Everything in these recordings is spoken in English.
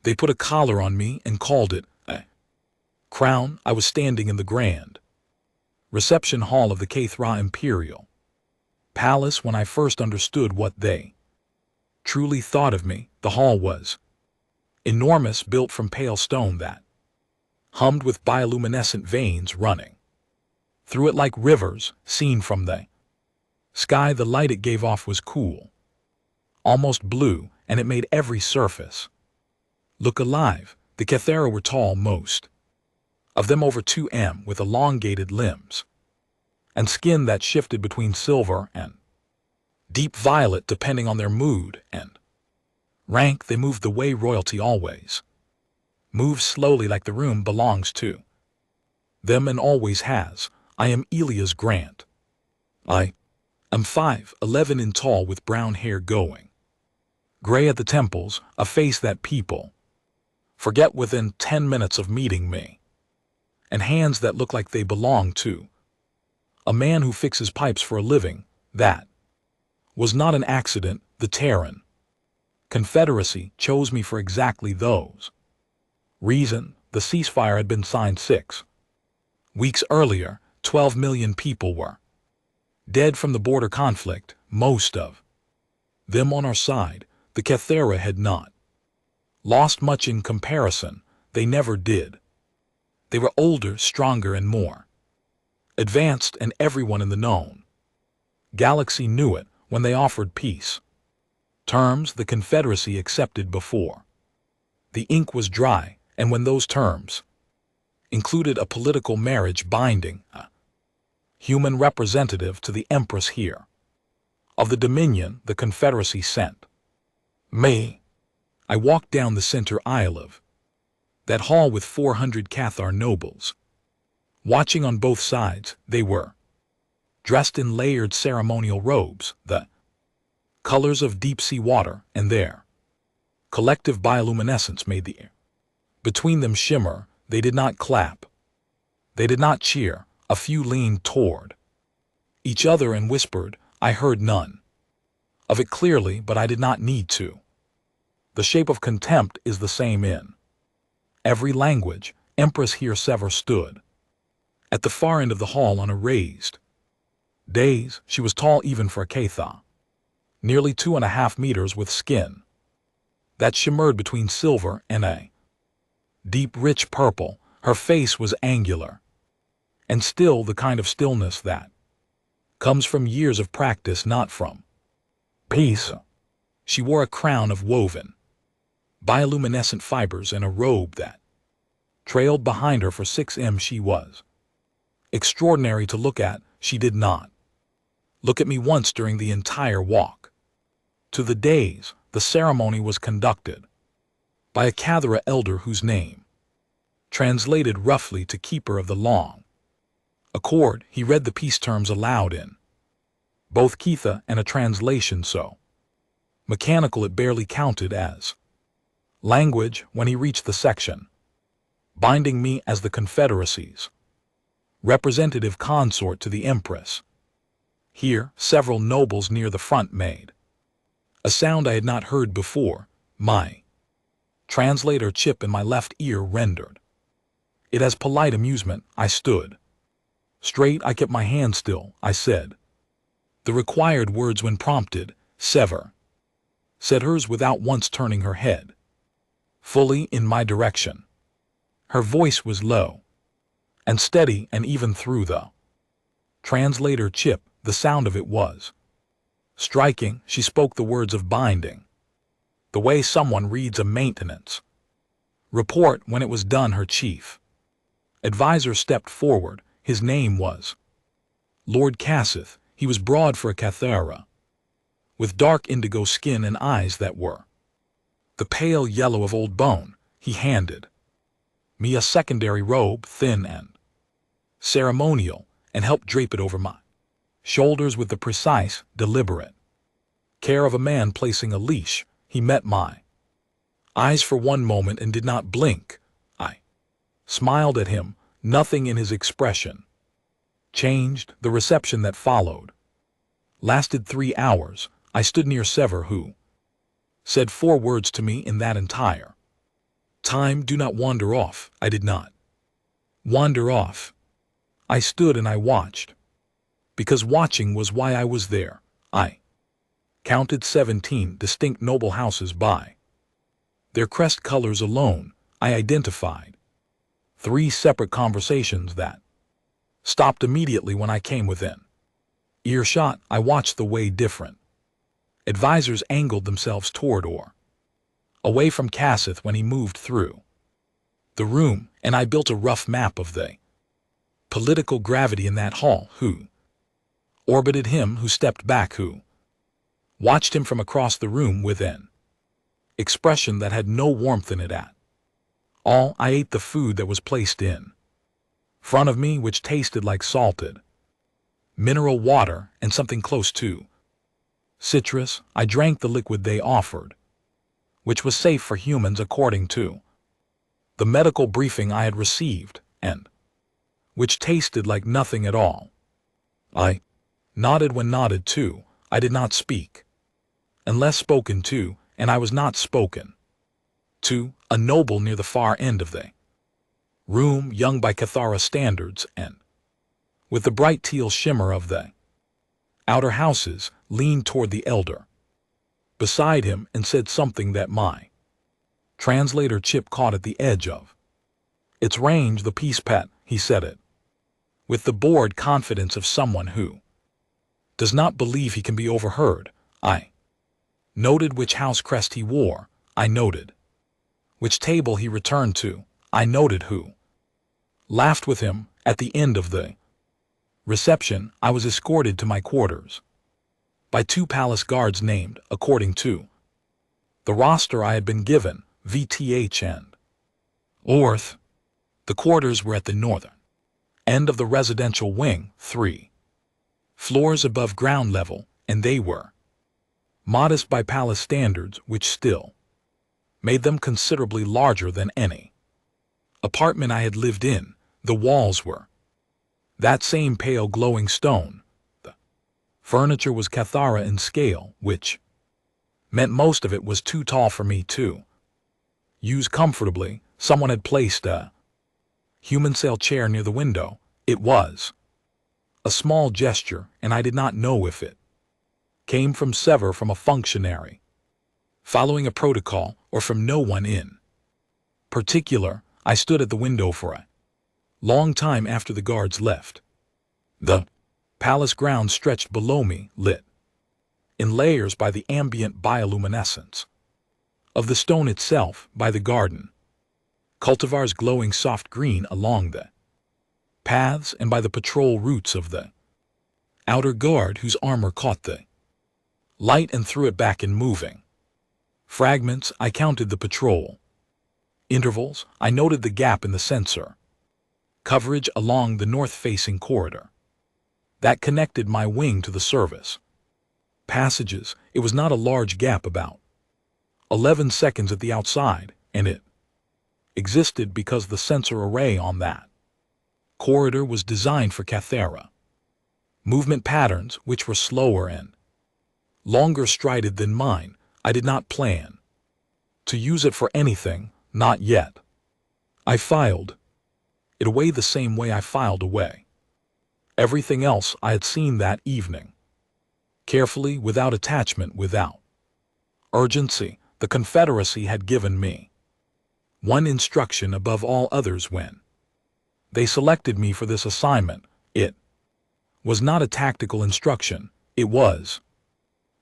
They put a collar on me and called it a crown. I was standing in the grand reception hall of the Kathra Imperial Palace when I first understood what they truly thought of me. The hall was enormous, built from pale stone that hummed with bioluminescent veins running through it like rivers. Seen from the sky, the light it gave off was cool, almost blue, and it made every surface look alive. The Kathera were tall, most of them over 2 m, with elongated limbs and skin that shifted between silver and deep violet depending on their mood and rank. They moved the way royalty always moves, slowly, like the room belongs to them and always has. I am Elias Grant. I am 5'11" in tall, with brown hair going gray at the temples, a face that people forget within 10 minutes of meeting me, and hands that look like they belong to a man who fixes pipes for a living. That was not an accident. The Terran Confederacy chose me for exactly those reasons. The ceasefire had been signed 6 weeks earlier. 12 million people were dead from the border conflict, most of them on our side. The Kathera had not lost much in comparison. They never did. They were older, stronger, and more advanced, and everyone in the known galaxy knew it. When they offered peace terms the Confederacy accepted before the ink was dry, and when those terms included a political marriage binding a human representative to the Empress here of the Dominion, the Confederacy sent me. I walked down the center aisle of that hall with 400 Cathar nobles watching on both sides. They were dressed in layered ceremonial robes, the colors of deep-sea water, and their collective bioluminescence made the air between them shimmer. They did not clap. They did not cheer. A few leaned toward each other and whispered. I heard none of it clearly, but I did not need to. The shape of contempt is the same in every language. Empress here Sever stood at the far end of the hall on a raised dais. She was tall even for a Katha, nearly 2.5 meters, with skin that shimmered between silver and a deep, rich purple. Her face was angular and still, the kind of stillness that comes from years of practice, not from peace. She wore a crown of woven bioluminescent fibers and a robe that trailed behind her for 6 m. She was extraordinary to look at. She did not look at me once during the entire walk to the dais. The ceremony was conducted by a Kathara elder whose name translated roughly to Keeper of the Long Accord. He read the peace terms aloud in both Ketha and a translation so mechanical it barely counted as language. When he reached the section binding me as the Confederacy's representative consort to the Empress, here several nobles near the front made a sound I had not heard before. My translator chip in my left ear rendered it as polite amusement. I stood straight. I kept my hand still. I said the required words when prompted. Sever said hers without once turning her head fully in my direction. Her voice was low and steady, and even through the translator chip, the sound of it was striking. She spoke the words of binding the way someone reads a maintenance report. When it was done, her chief advisor stepped forward. His name was Lord Cassith. He was broad for a Kathara, with dark indigo skin and eyes that were the pale yellow of old bone. He handed me a secondary robe, thin and ceremonial, and helped drape it over my shoulders with the precise, deliberate care of a man placing a leash. He met my eyes for one moment and did not blink. I smiled at him. Nothing in his expression changed. The reception that followed lasted 3 hours. I stood near Sever, who said 4 words to me in that entire Time, do not wander off. I did not wander off. I stood and I watched. Because watching was why I was there. I counted 17 distinct noble houses by their crest colors alone. I identified 3 separate conversations that stopped immediately when I came within earshot. I watched the way different advisors angled themselves toward or away from Cassith when he moved through the room, and I built a rough map of the political gravity in that hall, who orbited him, who stepped back, who watched him from across the room with an expression that had no warmth in it at all. I ate the food that was placed in front of me, which tasted like salted mineral water and something close to citrus. I drank the liquid they offered, which was safe for humans according to the medical briefing I had received, and which tasted like nothing at all. I nodded when nodded to. I did not speak unless spoken to, and I was not spoken to. A noble near the far end of the room, young by Cathara standards, and with the bright teal shimmer of the outer houses, leaned toward the elder beside him and said something that my translator Chip caught at the edge of its range. The peace pet, he said it with the bored confidence of someone who does not believe he can be overheard. I noted which house crest he wore. I noted which table he returned to. I noted who laughed with him. At the end of the reception, I was escorted to my quarters by 2 palace guards named, according to the roster I had been given, VTH and Orth. The quarters were at the northern end of the residential wing, 3 floors above ground level, and they were modest by palace standards, which still made them considerably larger than any apartment I had lived in. The walls were that same pale glowing stone. The furniture was Cathara in scale, which meant most of it was too tall for me to use comfortably. Someone had placed a human sail chair near the window. It was a small gesture, and I did not know if it came from Sever, from a functionary following a protocol, or from no one in particular. I stood at the window for a long time after the guards left. The palace grounds stretched below me, lit in layers by the ambient bioluminescence of the stone itself, by the garden cultivars glowing soft green along the paths, and by the patrol routes of the outer guard, whose armor caught the light and threw it back in moving fragments. I counted the patrol intervals. I noted the gap in the sensor coverage along the north-facing corridor that connected my wing to the service passages. It was not a large gap, about 11 seconds at the outside, and it existed because the sensor array on that corridor was designed for Cathara movement patterns, which were slower and longer strided than mine. I did not plan to use it for anything, not yet. I filed it away the same way I filed away everything else I had seen that evening, carefully, without attachment, without urgency. The Confederacy had given me one instruction above all others when they selected me for this assignment. It was not a tactical instruction. It was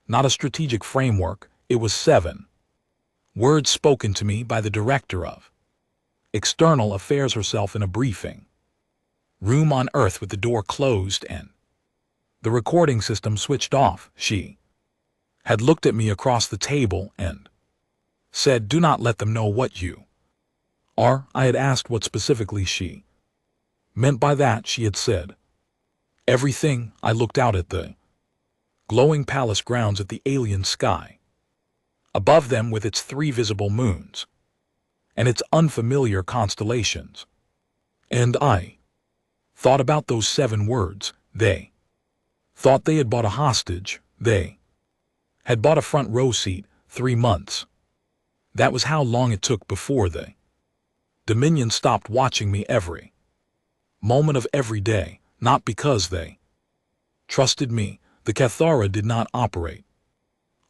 not a strategic framework. It was 7 words spoken to me by the Director of External Affairs herself in a briefing room on Earth with the door closed and the recording system switched off. She had looked at me across the table and said, "Do not let them know what you are." I had asked what specifically she meant by that. She had said, "Everything." I looked out at the glowing palace grounds, at the alien sky above them with its 3 visible moons and its unfamiliar constellations, and I thought about those 7 words. They thought they had bought a hostage. They had bought a front row seat. 3 months. That was how long it took before they Dominion stopped watching me every moment of every day, not because they trusted me. The Cathara did not operate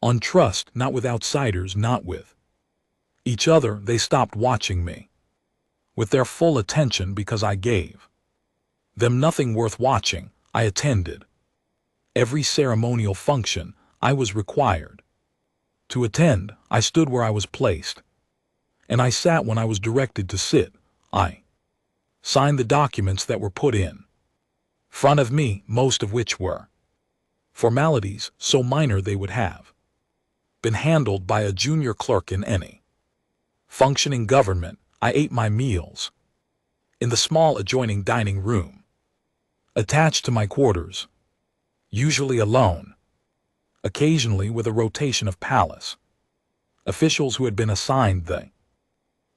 on trust, not with outsiders, not with each other. They stopped watching me with their full attention because I gave them nothing worth watching. I attended every ceremonial function I was required to attend. I stood where I was placed, and I sat when I was directed to sit. I signed the documents that were put in front of me, most of which were formalities so minor they would have been handled by a junior clerk in any functioning government. I ate my meals in the small adjoining dining room attached to my quarters, usually alone, occasionally with a rotation of palace officials who had been assigned the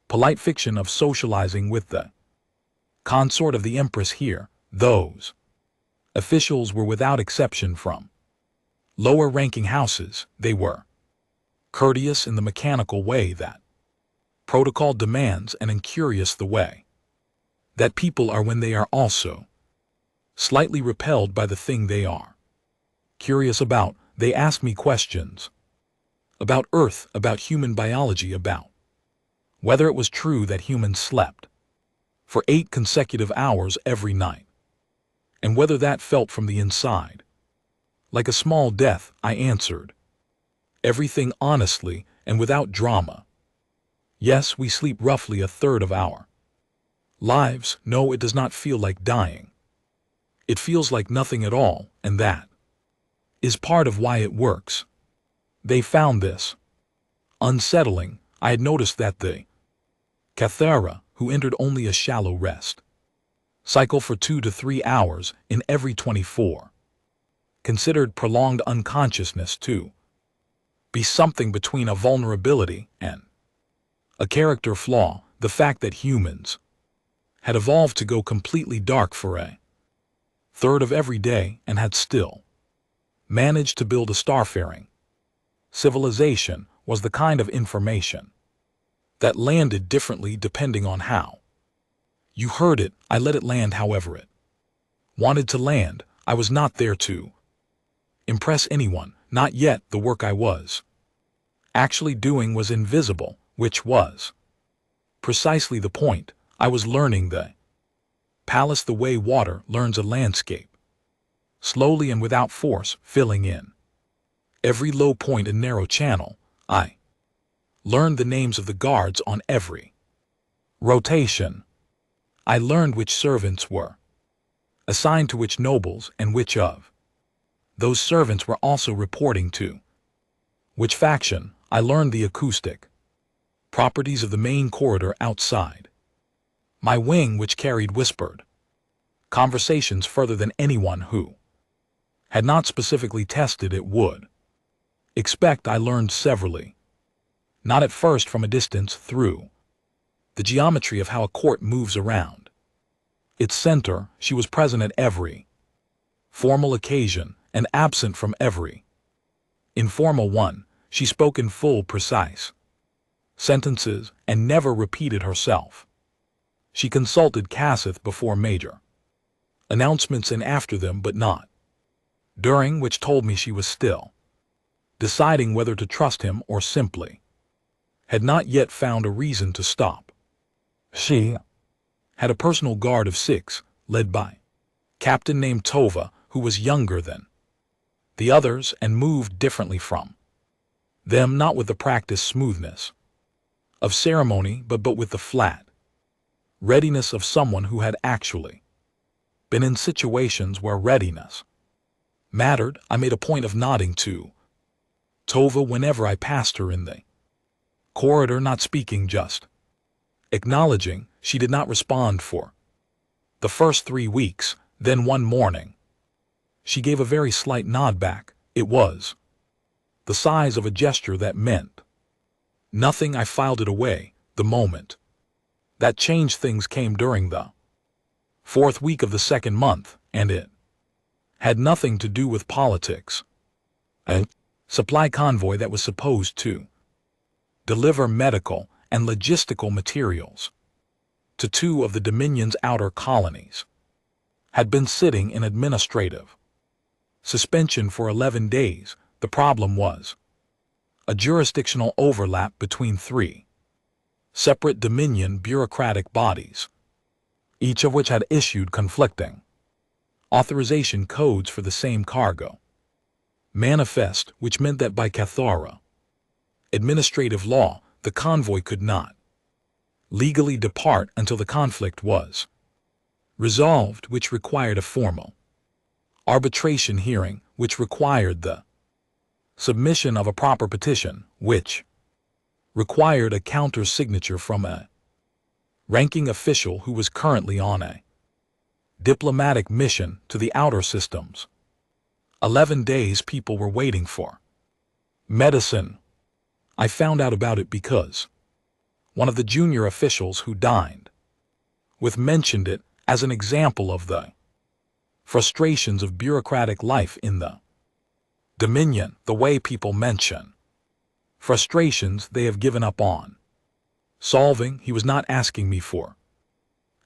polite fiction of socializing with the consort of the Empress here. Those officials were without exception from lower-ranking houses. They were courteous in the mechanical way that protocol demands and incurious the way that people are when they are also slightly repelled by the thing they are curious about. They asked me questions about Earth, about human biology, about whether it was true that humans slept for 8 consecutive hours every night, and whether that felt from the inside like a small death. I answered everything honestly and without drama. Yes, we sleep roughly a third of our lives. No, it does not feel like dying. It feels like nothing at all, and that is part of why it works. They found this unsettling. I had noticed that the Cathara, who entered only a shallow rest cycle for 2 to 3 hours in every 24, considered prolonged unconsciousness to be something between a vulnerability and a character flaw. The fact that humans had evolved to go completely dark for a third of every day and had still managed to build a starfaring civilization was the kind of information that landed differently depending on how you heard it. I let it land however it wanted to land. I was not there to impress anyone, not yet. The work I was actually doing was invisible, which was precisely the point. I was learning the palace the way water learns a landscape, slowly and without force, filling in every low point and narrow channel. I learned the names of the guards on every rotation. I learned which servants were assigned to which nobles and which of those servants were also reporting to which faction. I learned the acoustic properties of the main corridor outside my wing, which carried whispered conversations further than anyone who had not specifically tested it would expect. I learned severally, not at first from a distance, through the geometry of how a court moves around its center. She was present at every formal occasion and absent from every informal one. She spoke in full, precise sentences and never repeated herself. She consulted Cassith before major announcements and after them, but not during, which told me she was still deciding whether to trust him or simply had not yet found a reason to stop. She had a personal guard of 6, led by captain named Tova, who was younger than the others and moved differently from them, not with the practiced smoothness of ceremony, but with the flat readiness of someone who had actually been in situations where readiness mattered. I made a point of nodding to Tova whenever I passed her in the corridor, not speaking, just acknowledging. She did not respond for the first 3 weeks. Then one morning, she gave a very slight nod back. It was the size of a gesture that meant nothing. I filed it away. The moment that changed things came during the 4th week of the 2nd month, and it had nothing to do with politics. A supply convoy that was supposed to deliver medical and logistical materials to 2 of the Dominion's outer colonies, had been sitting in administrative suspension for 11 days. The problem was a jurisdictional overlap between 3 separate Dominion bureaucratic bodies, each of which had issued conflicting authorization codes for the same cargo manifest, which meant that by Cathara administrative law, the convoy could not legally depart until the conflict was resolved, which required a formal arbitration hearing, which required the submission of a proper petition, which required a counter-signature from a ranking official who was currently on a diplomatic mission to the outer systems. 11 days people were waiting for medicine. I found out about it because one of the junior officials who dined with mentioned it as an example of the frustrations of bureaucratic life in the Dominion, the way people mention frustrations they have given up on solving. He was not asking me for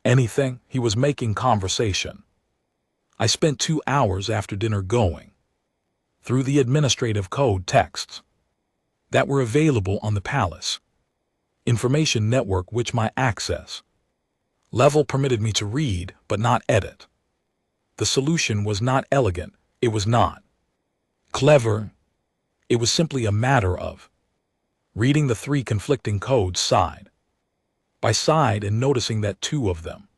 anything, he was making conversation. I spent 2 hours after dinner going through the administrative code texts that were available on the Palace information network, which my access level permitted me to read but not edit. The solution was not elegant, it was not clever, it was simply a matter of reading the 3 conflicting codes side by side and noticing that 2 of them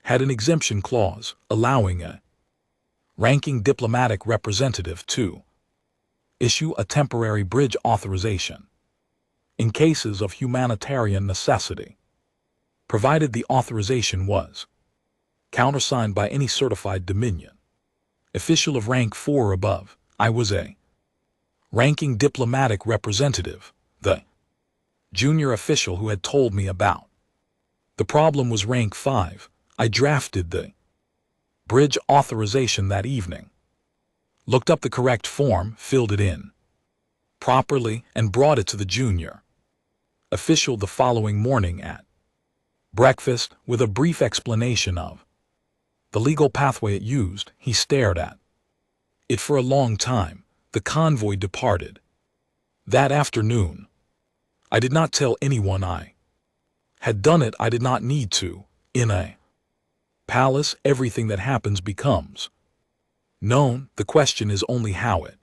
had an exemption clause allowing a ranking diplomatic representative to issue a temporary bridge authorization in cases of humanitarian necessity, provided the authorization was countersigned by any certified Dominion official of rank 4 or above. I was a ranking diplomatic representative, the junior official who had told me about the problem was rank 5. I drafted the bridge authorization that evening, looked up the correct form, filled it in properly, and brought it to the junior official the following morning at breakfast with a brief explanation of the legal pathway it used. He stared at it for a long time. The convoy departed that afternoon. I did not tell anyone I had done it. I did not need to. In a palace, everything that happens becomes known. The question is only how it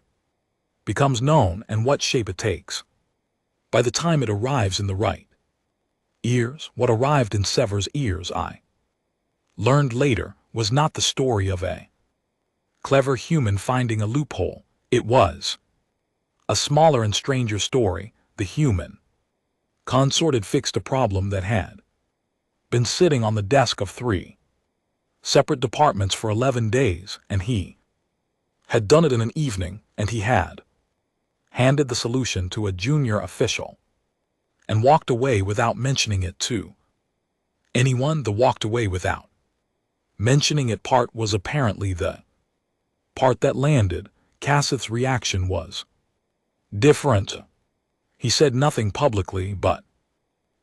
becomes known and what shape it takes. By the time it arrives in the right ears, what arrived in Sever's ears, I learned later, was not the story of a clever human finding a loophole. It was a smaller and stranger story. The human consort had fixed a problem that had been sitting on the desk of 3 separate departments for 11 days, and he had done it in an evening, and he had handed the solution to a junior official and walked away without mentioning it to anyone. The walked away without mentioning it part was apparently the part that landed. Cassith's reaction was different. He said nothing publicly, but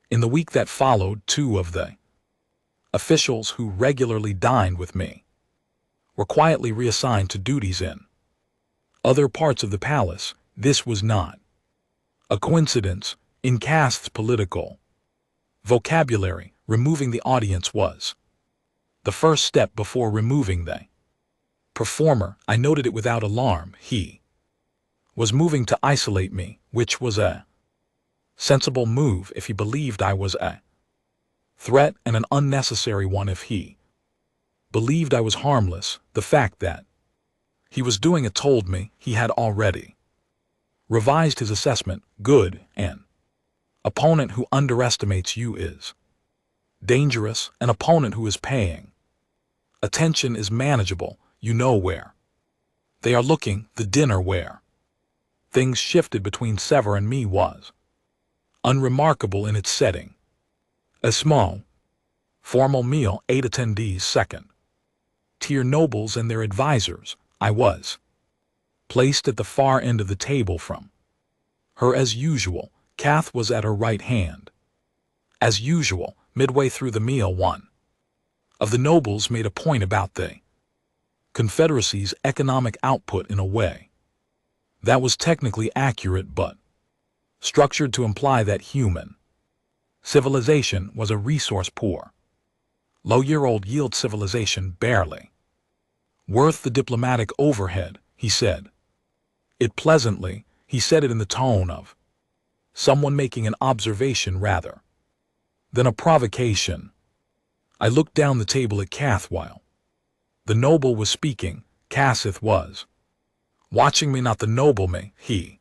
in the week that followed, 2 of the officials who regularly dined with me were quietly reassigned to duties in other parts of the palace. This was not a coincidence. In Cassith's political vocabulary, removing the audience was the first step before removing the performer. I noted it without alarm. He was moving to isolate me, which was a sensible move if he believed I was a threat, and an unnecessary one if he believed I was harmless. The fact that he was doing it told me he had already revised his assessment. Good. An opponent who underestimates you is dangerous. An opponent who is paying attention is manageable. You know where they are looking. The dinner where things shifted between Sever and me was unremarkable in its setting. A small, formal meal, 8 attendees, second-tier nobles and their advisors. I was placed at the far end of the table from her as usual. Cath was at her right hand. As usual, Midway through the meal, one of the nobles made a point about the Confederacy's economic output in a way that was technically accurate but structured to imply that human civilization was a resource-poor, low-year-old yield civilization barely worth the diplomatic overhead, he said. It pleasantly, he said it in the tone of someone making an observation rather than a provocation. I looked down the table at Kath while the noble was speaking. Cassith was watching me, not the noble me. He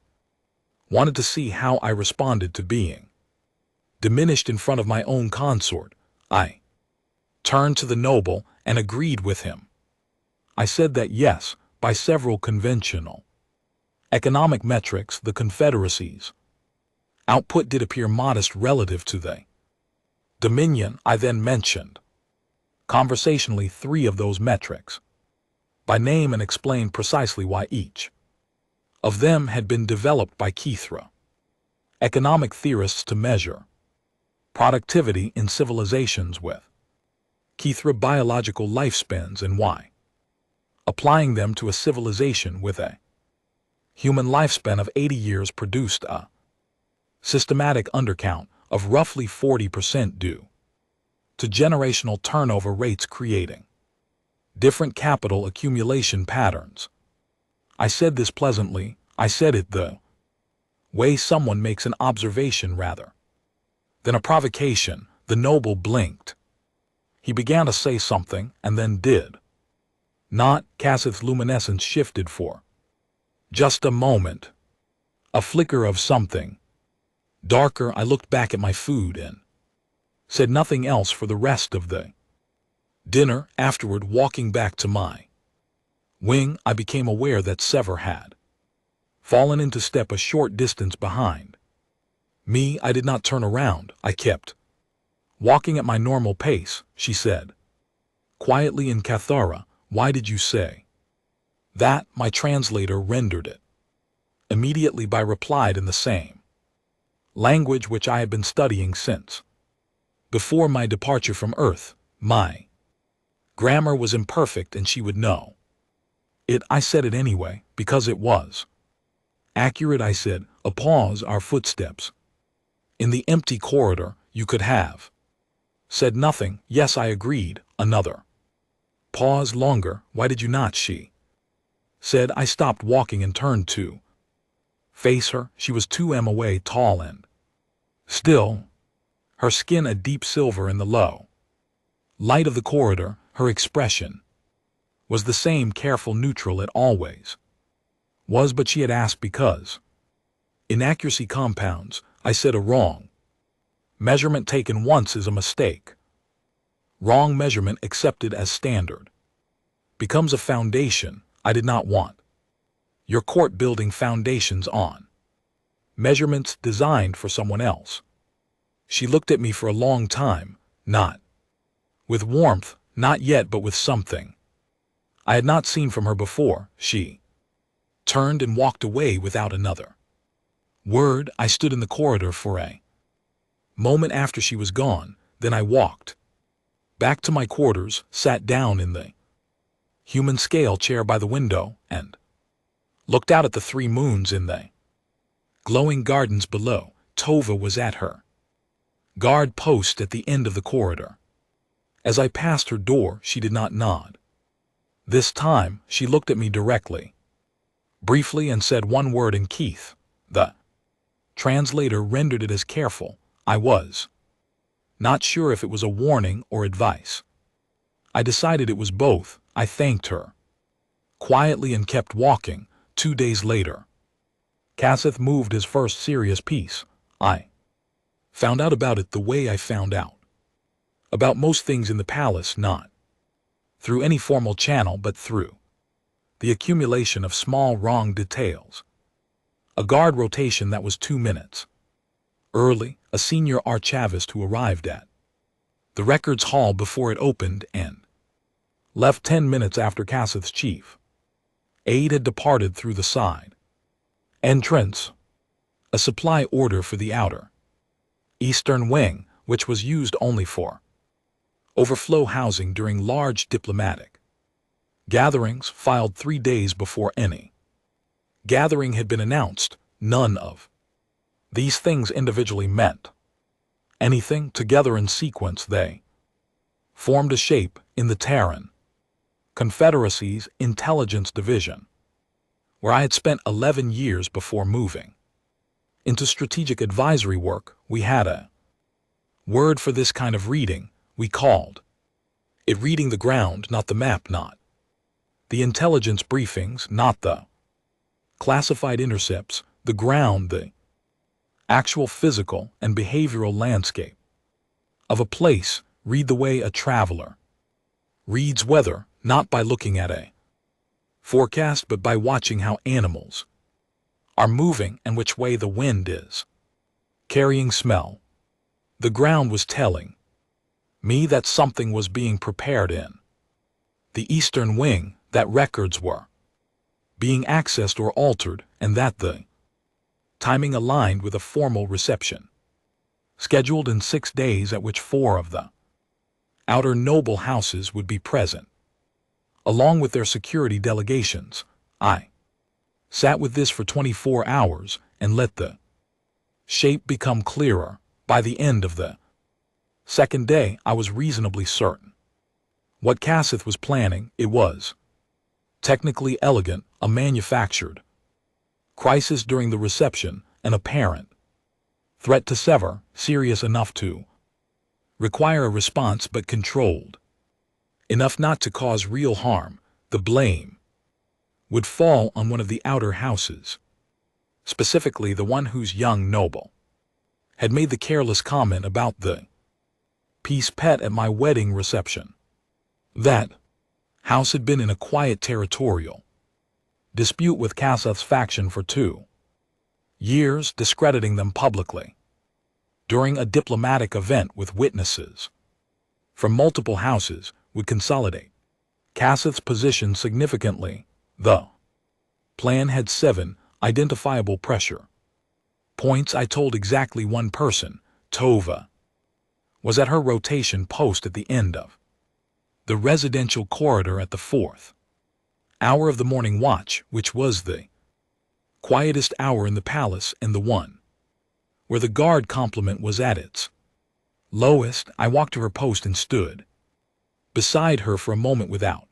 wanted to see how I responded to being diminished in front of my own consort. I turned to the noble and agreed with him. I said that yes, by several conventional economic metrics, the Confederacy's output did appear modest relative to the Dominion. I then mentioned conversationally 3 of those metrics by name and explained precisely why each of them had been developed by Kithra economic theorists to measure productivity in civilizations with Kithra biological lifespans and why applying them to a civilization with a human lifespan of 80 years produced a systematic undercount of roughly 40% due to generational turnover rates creating different capital accumulation patterns. I said this pleasantly. I said it the way someone makes an observation rather than a provocation. The noble blinked. He began to say something and then did not. Cassith's luminescence shifted for just a moment. A flicker of something darker. I looked back at my food and said nothing else for the rest of the dinner. Afterward, walking back to my wing, I became aware that Sever had fallen into step a short distance behind me. I did not turn around. I kept walking at my normal pace. She said quietly in Cathara, "Why did you say that?" My translator rendered it immediately by replied in the same language which I had been studying since before my departure from Earth. My grammar was imperfect and she would know it. I said it anyway, because it was accurate. I said, "A pause, our footsteps in the empty corridor." You could have said nothing. Yes, I agreed. Another pause. Longer. Why did you not? She said. I stopped walking and turned to face her. She was 2 m away, tall and still, her skin a deep silver in the low light of the corridor. Her expression was the same, careful, neutral it always was, but she had asked because inaccuracy compounds. I said, a wrong measurement taken once is a mistake. Wrong measurement accepted as standard becomes a foundation. I did not want your court building foundations on measurements designed for someone else. She looked at me for a long time, not with warmth, not yet, but with something I had not seen from her before. She turned and walked away without another word. I stood in the corridor for a moment after she was gone. Then I walked back to my quarters, sat down in the human scale chair by the window, and looked out at the 3 moons in the glowing gardens below. Tova was at her guard post at the end of the corridor. As I passed her door, she did not nod. This time, she looked at me directly, briefly, and said one word in Keith. The translator rendered it as careful. I was not sure if it was a warning or advice. I decided it was both. I thanked her quietly and kept walking. 2 days later, Cassith moved his first serious piece. I found out about it the way I found out about most things in the palace, not through any formal channel, but through the accumulation of small wrong details. A guard rotation that was 2 minutes early, a senior archivist who arrived at the records hall before it opened and left 10 minutes after Cassith's chief aide had departed through the side entrance. A supply order for the outer eastern wing, which was used only for overflow housing during large diplomatic gatherings filed 3 days before any gathering had been announced. None of these things individually meant anything. Together in sequence they formed a shape in the Terran Confederacy's Intelligence Division, where I had spent 11 years before moving into strategic advisory work. We had a word for this kind of reading. We called it reading the ground, not the map, not the intelligence briefings, not the classified intercepts, the ground, the actual physical and behavioral landscape of a place. Read the way a traveler reads weather, not by looking at a forecast, but by watching how animals are moving and which way the wind is carrying smell. The ground was telling me that something was being prepared in the eastern wing, that records were being accessed or altered, and that the timing aligned with a formal reception scheduled in 6 days at which 4 of the outer noble houses would be present, along with their security delegations. I sat with this for 24 hours and let the shape become clearer. By the end of the second day, I was reasonably certain what Kasath was planning. It was technically elegant, a manufactured crisis during the reception, an apparent threat to sever, serious enough to require a response but controlled enough not to cause real harm. The blame would fall on one of the outer houses, specifically the one whose young noble had made the careless comment about the peace pet at my wedding reception. That house had been in a quiet territorial dispute with Kasath's faction for 2 years, discrediting them publicly during a diplomatic event with witnesses from multiple houses would consolidate Kasath's position significantly. The plan had 7 identifiable pressure points. I told exactly one person. Tova was at her rotation post at the end of the residential corridor at the 4th hour of the morning watch, which was the quietest hour in the palace and the one where the guard complement was at its lowest. I walked to her post and stood beside her for a moment without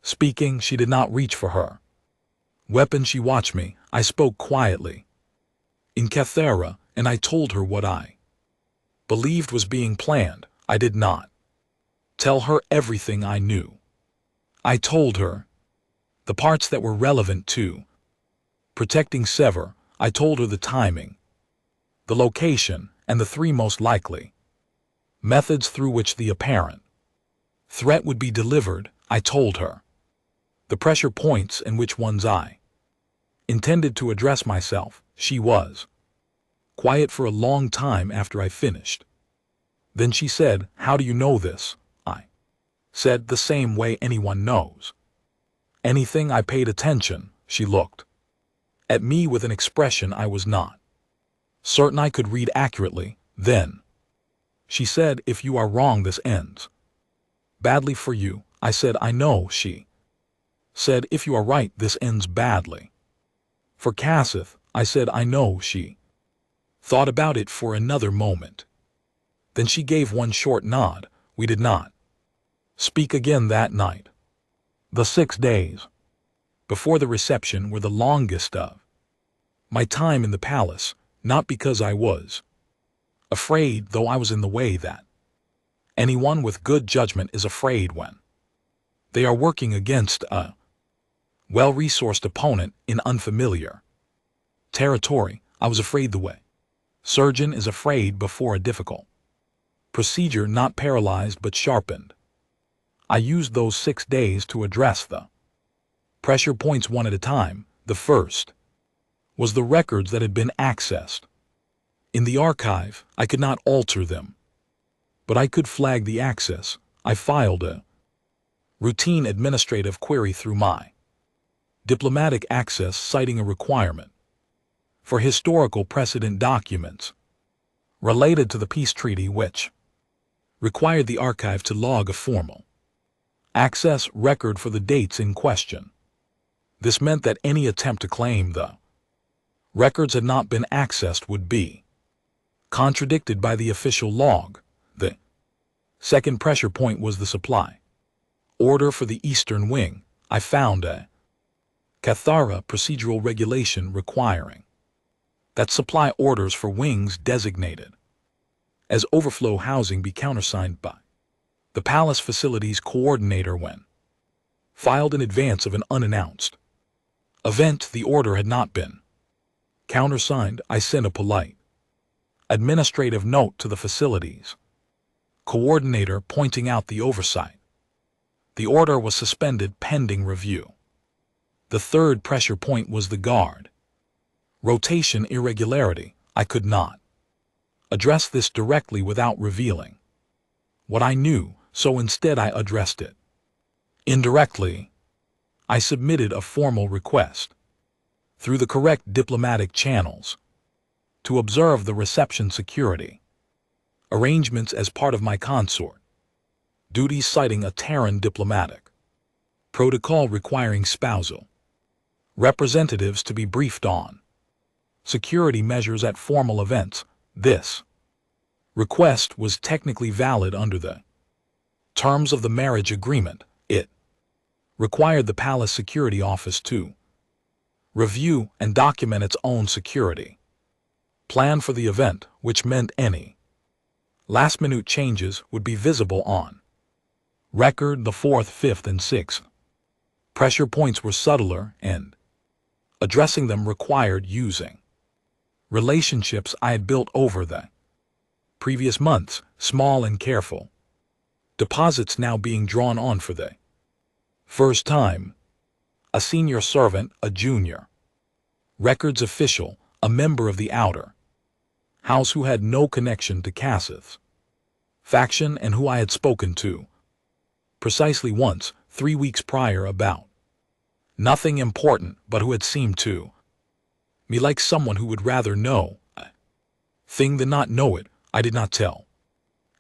speaking. She did not reach for her weapon. She watched me. I spoke quietly in Cathera, and I told her what I believed was being planned. I did not tell her everything I knew. I told her the parts that were relevant to protecting Sever. I told her the timing, the location, and the 3 most likely methods through which the apparent threat would be delivered. I told her the pressure points and which ones I intended to address myself. She was quiet for a long time after I finished. Then she said, "How do you know this?" I said, "The same way anyone knows anything." I paid attention. She looked at me with an expression I was not certain I could read accurately. Then she said, "If you are wrong, this ends badly for you." I said, "I know." She said, "If you are right, this ends badly for Kasath." I said, "I know." She thought about it for another moment. Then she gave one short nod. We did not speak again that night. The 6 days before the reception were the longest of my time in the palace, not because I was afraid, though I was in the way that anyone with good judgment is afraid when they are working against a well-resourced opponent in unfamiliar territory. I was afraid the way surgeon is afraid before a difficult procedure, not paralyzed but sharpened. I used those 6 days to address the pressure points one at a time. The first was the records that had been accessed in the archive. I could not alter them, but I could flag the access. I filed a routine administrative query through my diplomatic access, citing a requirement for historical precedent documents related to the peace treaty which required the archive to log a formal access record for the dates in question. This meant that any attempt to claim the records had not been accessed would be contradicted by the official log. The second pressure point was the supply order for the Eastern Wing. I found a Cathara procedural regulation requiring that supply orders for wings designated as overflow housing be countersigned by the Palace Facilities Coordinator when filed in advance of an unannounced event. The order had not been countersigned. I sent a polite administrative note to the facilities coordinator pointing out the oversight. The order was suspended pending review. The third pressure point was the guard rotation irregularity. I could not address this directly without revealing what I knew, so instead I addressed it indirectly. I submitted a formal request through the correct diplomatic channels to observe the reception security arrangements as part of my consort duties, citing a Terran diplomatic protocol requiring spousal representatives to be briefed on security measures at formal events. This request was technically valid under the terms of the marriage agreement. It required the Palace Security Office to review and document its own security plan for the event, which meant any last-minute changes would be visible on record. The 4th, 5th, and 6th pressure points were subtler, and addressing them required using relationships I had built over the previous months, small and careful deposits now being drawn on for the first time. A senior servant, a junior records official, a member of the outer house who had no connection to Cassith's faction and who I had spoken to precisely once 3 weeks prior about nothing important, but who had seemed to me like someone who would rather know a thing than not know it. I did not tell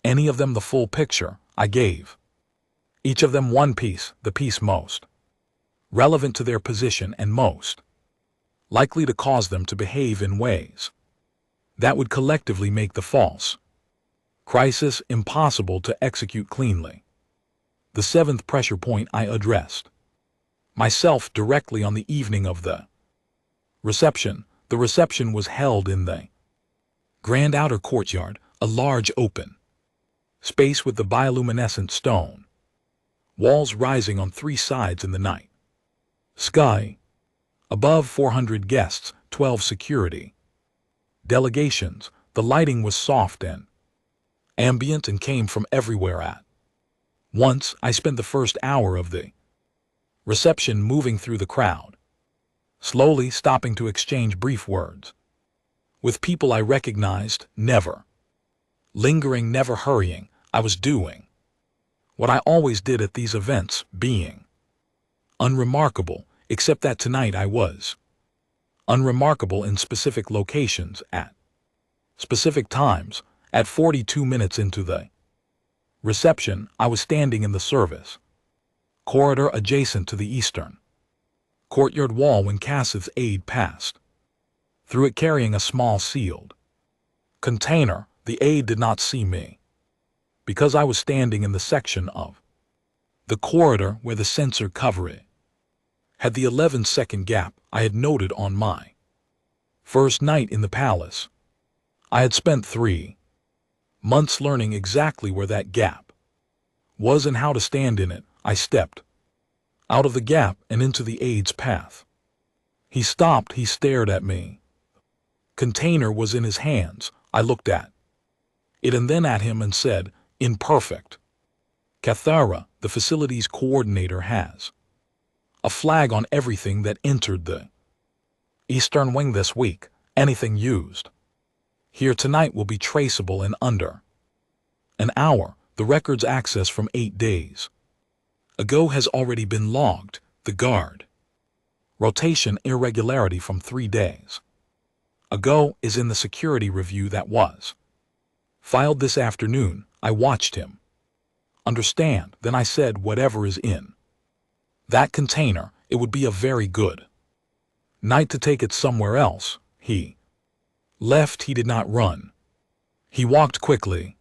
any of them the full picture. I gave each of them one piece, the piece most relevant to their position and most likely to cause them to behave in ways that would collectively make the false crisis impossible to execute cleanly. The 7th pressure point I addressed myself directly on the evening of the reception. The reception was held in the grand outer courtyard, a large open space with the bioluminescent stone walls rising on 3 sides in the night sky. Above 400 guests, 12 security delegations. The lighting was soft and ambient and came from everywhere at once. I spent the first hour of the reception moving through the crowd, slowly stopping to exchange brief words with people I recognized, never lingering, never hurrying. I was doing what I always did at these events, being unremarkable, except that tonight I was unremarkable in specific locations at specific times. At 42 minutes into the reception, I was standing in the service corridor adjacent to the eastern courtyard wall when Cassith's aide passed through it carrying a small sealed container. The aide did not see me because I was standing in the section of the corridor where the sensor coverage had the 11-second gap I had noted on my first night in the palace. I had spent 3 months learning exactly where that gap was and how to stand in it. I stepped out of the gap and into the aide's path. He stopped. He stared at me. Container was in his hands. I looked at it and then at him and said, "Imperfect. Cathara, the facilities coordinator, has a flag on everything that entered the Eastern Wing this week. Anything used here tonight will be traceable in under an hour. The record's access from 8 days ago has already been logged. The guard rotation irregularity from 3 days ago is in the security review that was Filed this afternoon. I watched him. Understand, then I said whatever is in that container, it would be a very good night to take it somewhere else. He left. He did not run. He walked quickly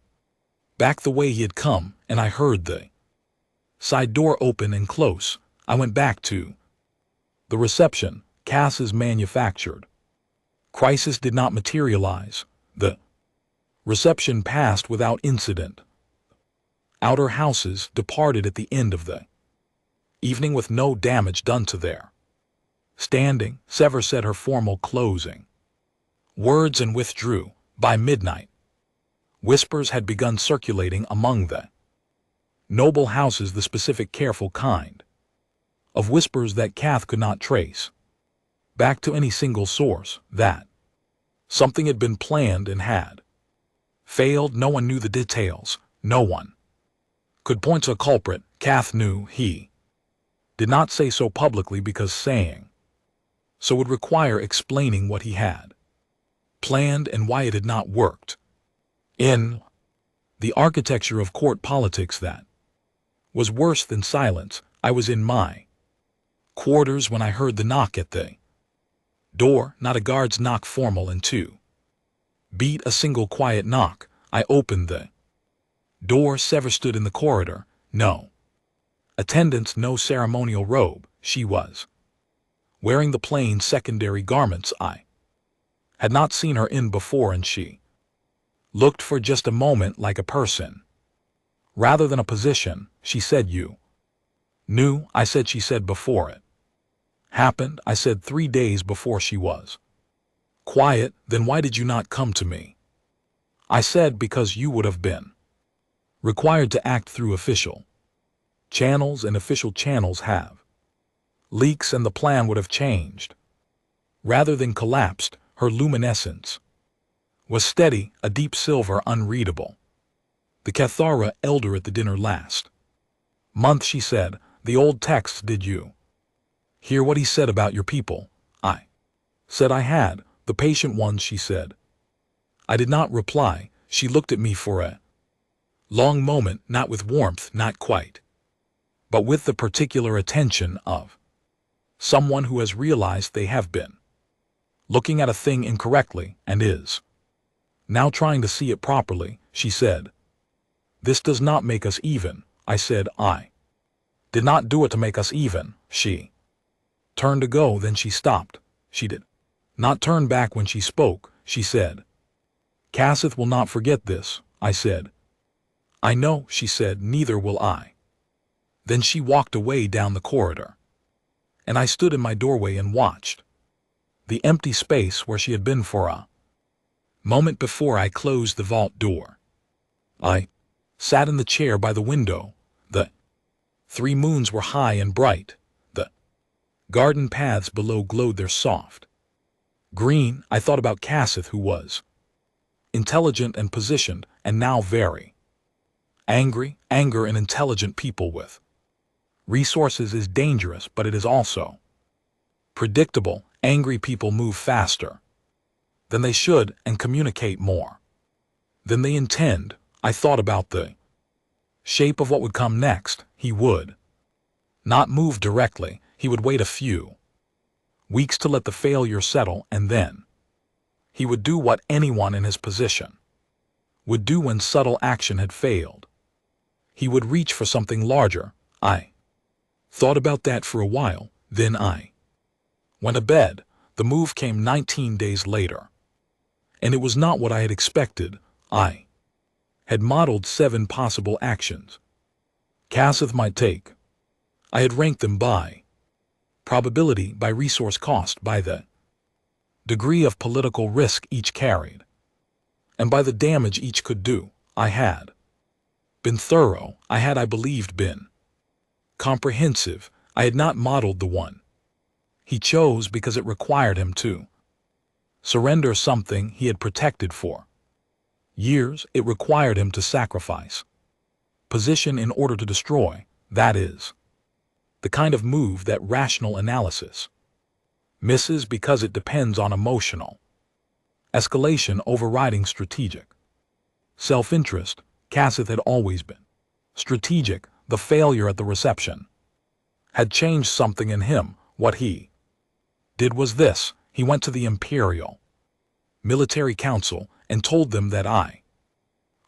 back the way he had come, and I heard the side door open and close. I went back to the reception. Cass's manufactured crisis did not materialize. The reception passed without incident. Outer houses departed at the end of the evening with no damage done to their standing. Sever said her formal closing words and withdrew. By midnight, whispers had begun circulating among the noble houses, the specific careful kind of whispers that Cath could not trace back to any single source, that something had been planned and had failed. No one knew the details. No one could point to a culprit. Cath knew. He did not say so publicly because saying so would require explaining what he had planned and why it had not worked. In the architecture of court politics that was worse than silence, I was in my quarters when I heard the knock at the door, not a guard's knock, formal and two beat, a single quiet knock. I opened the door. Sever stood in the corridor. No attendants, no ceremonial robe. She was wearing the plain secondary garments I had not seen her in before, and she looked for just a moment like a person rather than a position. She said, "You knew?" I said. She said, "Before it happened." I said, 3 days before. She was quiet. "Then why did you not come to me?" I said, "Because you would have been required to act through official channels, and official channels have leaks, and the plan would have changed rather than collapsed." Her luminescence was steady, a deep silver, unreadable. "The Cathara elder at the dinner last month," she said. "The old texts. Did you hear what he said about your people?" I said I had. "The patient ones," she said. I did not reply. She looked at me for a long moment, not with warmth, not quite, but with the particular attention of someone who has realized they have been looking at a thing incorrectly and is now trying to see it properly. She said, "This does not make us even." I said, "I did not do it to make us even." She turned to go, then she stopped. She did not turn back when she spoke. She said, "Casseth will not forget this." I said, "I know," she said, "neither will I." Then she walked away down the corridor, and I stood in my doorway and watched the empty space where she had been for a moment before I closed the vault door. I sat in the chair by the window. The 3 moons were high and bright. The garden paths below glowed their soft green. I thought about Casseth, who was intelligent and positioned, and now very angry. Anger in intelligent people with resources is dangerous, but it is also predictable. Angry people move faster than they should and communicate more than they intend. I thought about the shape of what would come next. He would not move directly. He would wait a few weeks to let the failure settle, and then he would do what anyone in his position would do when subtle action had failed. He would reach for something larger. I thought about that for a while. Then I went to bed. The move came 19 days later, and it was not what I had expected. I had modeled 7 possible actions Casseth might take. I had ranked them by probability, by resource cost, by the degree of political risk each carried, and by the damage each could do. I had been thorough. I had, I believed, been comprehensive. I had not modeled the one he chose because it required him to surrender something he had protected for years. It required him to sacrifice position in order to destroy. That is the kind of move that rational analysis misses because it depends on emotional escalation overriding strategic Self-interest, Cassith had always been. Strategic, the failure at the reception had changed something in him. What he did was this: he went to the Imperial Military Council and told them that I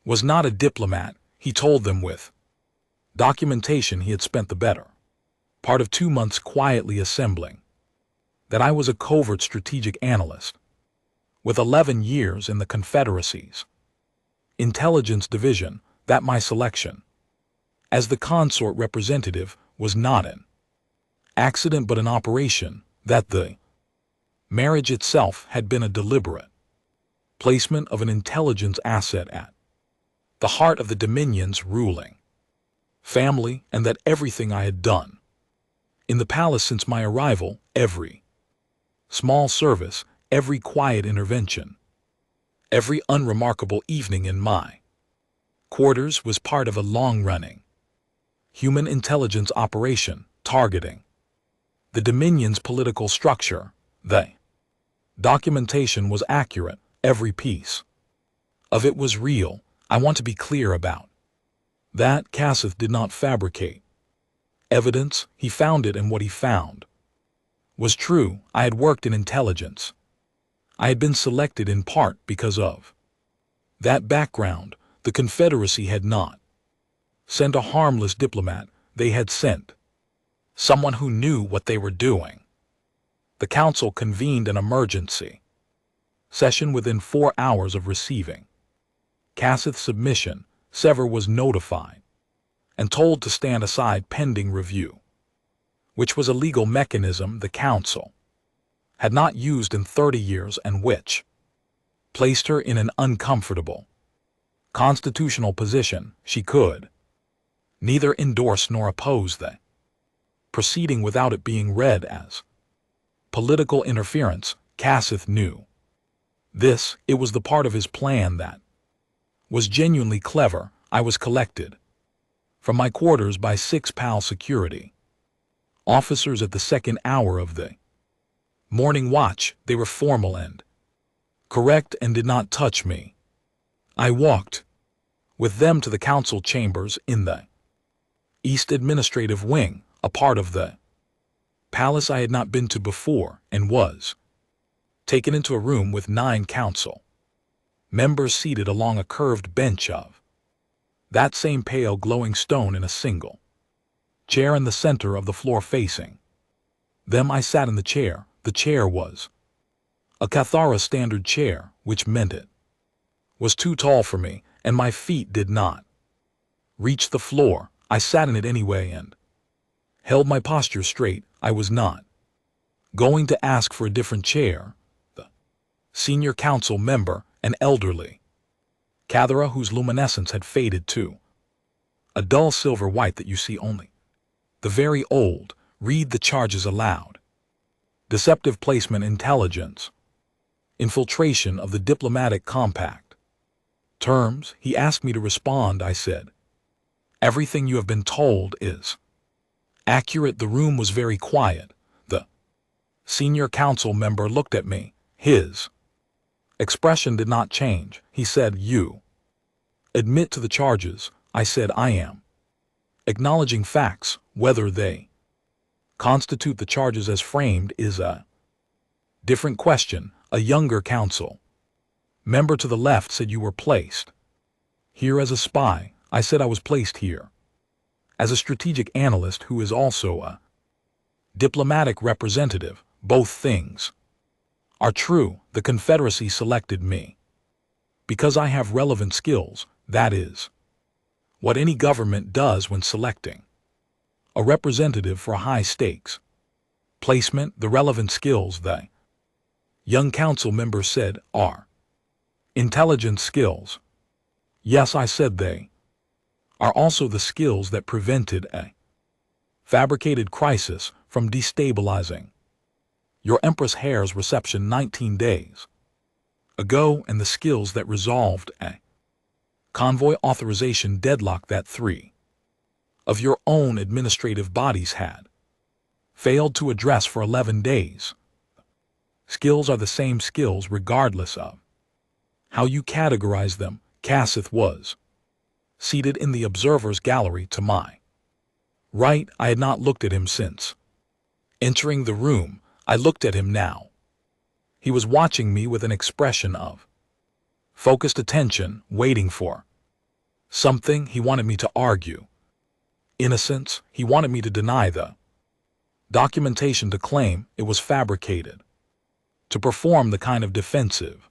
was not a diplomat. He told them with documentation he had spent the better part of 2 months quietly assembling, that I was a covert strategic analyst with 11 years in the Confederacy's Intelligence Division, that my selection as the consort representative was not an accident but an operation, that the marriage itself had been a deliberate placement of an intelligence asset at the heart of the Dominion's ruling family, and that everything I had done in the palace since my arrival, every small service, every quiet intervention, every unremarkable evening in my quarters was part of a long-running human intelligence operation targeting the Dominion's political structure. The documentation was accurate. Every piece of it was real. I want to be clear about that. Cassith did not fabricate evidence. He found it, and what he found was true. I had worked in intelligence. I had been selected in part because of that background. The Confederacy had not sent a harmless diplomat. They had sent someone who knew what they were doing. The council convened an emergency session within 4 hours of receiving Cassith's submission. Sever was notified and told to stand aside pending review, which was a legal mechanism the council had not used in 30 years and which placed her in an uncomfortable constitutional position. She could neither endorse nor oppose the proceeding without it being read as political interference. Cassith knew this. It was the part of his plan that was genuinely clever. I was collected from my quarters by 6 PAL security officers at the second hour of the morning watch. They were formal and correct and did not touch me. I walked with them to the council chambers in the East Administrative Wing, a part of the palace I had not been to before, and was taken into a room with 9 council members seated along a curved bench of that same pale glowing stone in a single chair in the center of the floor facing them. I sat in the chair. The chair was a Cathara standard chair, which meant it was too tall for me, and my feet did not reach the floor. I sat in it anyway and held my posture straight. I was not going to ask for a different chair. The senior council member, an elderly Cathara whose luminescence had faded to a dull silver white that you see only the very old, read the charges aloud. Deceptive placement, intelligence, infiltration of the diplomatic compact. Terms. He asked me to respond. I said, everything you have been told is accurate. The room was very quiet. The senior council member looked at me. His expression did not change. He said, you admit to the charges. I said, I am acknowledging facts. Whether they constitute the charges as framed is a different question. A younger council member to the left said, you were placed here as a spy. I said I was placed here as a strategic analyst who is also a diplomatic representative. Both things are true. The Confederacy selected me because I have relevant skills. That is what any government does when selecting a representative for high stakes placement. The relevant skills, the young council member said, are intelligence skills. Yes, I said, they are also the skills that prevented a fabricated crisis from destabilizing your Empress Hair's reception 19 days ago, and the skills that resolved a convoy authorization deadlock that 3 of your own administrative bodies had failed to address for 11 days. Skills are the same skills regardless of how you categorize them. Cassith was seated in the observer's gallery to my right. I had not looked at him since entering the room. I looked at him now. He was watching me with an expression of focused attention, waiting for something. He wanted me to argue innocence. He wanted me to deny the documentation, to claim it was fabricated, to perform the kind of defensive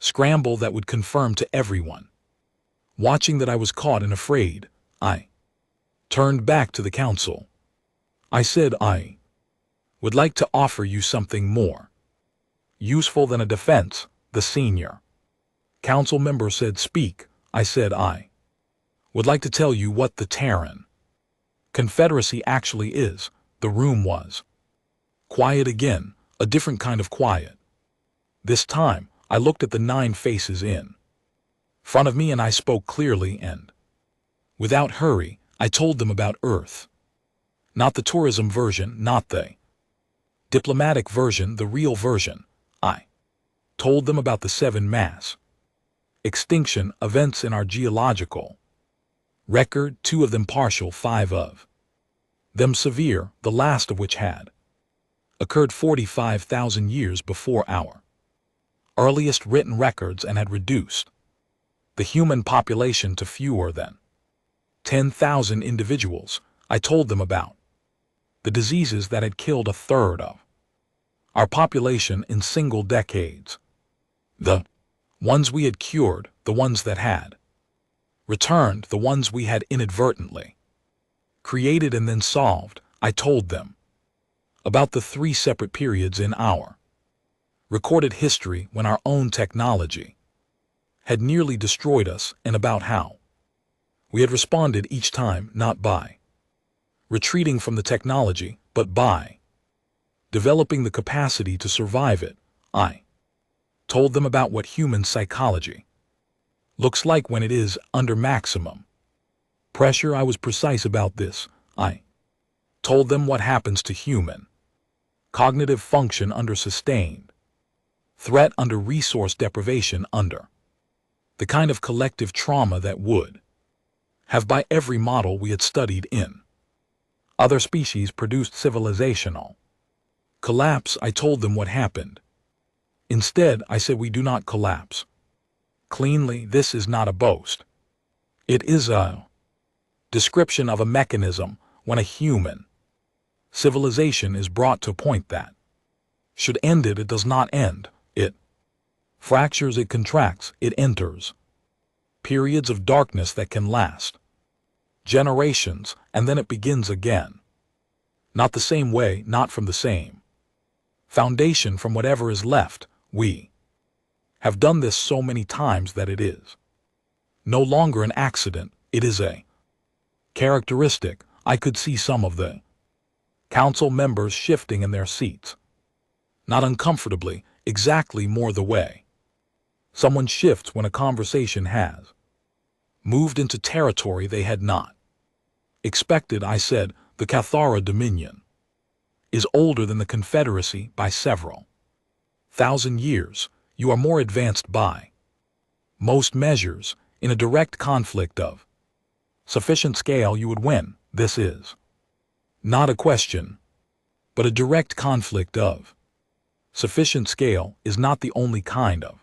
scramble that would confirm to everyone watching that I was caught and afraid. I turned back to the counsel. I said, I would like to offer you something more useful than a defense. The senior council member said, speak. I said, I would like to tell you what the Terran Confederacy actually is. The room was quiet again, a different kind of quiet. This time, I looked at the 9 faces in front of me, and I spoke clearly and without hurry. I told them about Earth. Not the tourism version, not the diplomatic version, the real version. I told them about the 7 mass extinction events in our geological record, 2 of them partial, 5 of them severe, the last of which had occurred 45,000 years before our earliest written records and had reduced the human population to fewer than 10,000 individuals. I told them about the diseases that had killed 1/3 of our population in single decades. The ones we had cured, the ones that had returned, the ones we had inadvertently created and then solved. I told them about the 3 separate periods in our recorded history when our own technology had nearly destroyed us, and about how we had responded each time, not by retreating from the technology, but by developing the capacity to survive it. I told them about what human psychology looks like when it is under maximum pressure. I was precise about this. I told them what happens to human cognitive function under sustained threat, under resource deprivation, under the kind of collective trauma that would have, by every model we had studied in other species, produced civilizational collapse. I told them what happened. Instead, I said, we do not collapse cleanly. This is not a boast. It is a description of a mechanism when a human civilization is brought to a point that should end it. It does not end. It fractures, it contracts, it enters periods of darkness that can last generations, and then it begins again. Not the same way, not from the same foundation, from whatever is left. We have done this so many times that it is no longer an accident. It is a characteristic. I could see some of the council members shifting in their seats. Not uncomfortably, exactly more the way someone shifts when a conversation has moved into territory they had not expected. I said, the Cathara Dominion is older than the Confederacy by several thousand years. You are more advanced by most measures. In a direct conflict of sufficient scale, you would win. This is not a question, but a direct conflict of sufficient scale is not the only kind of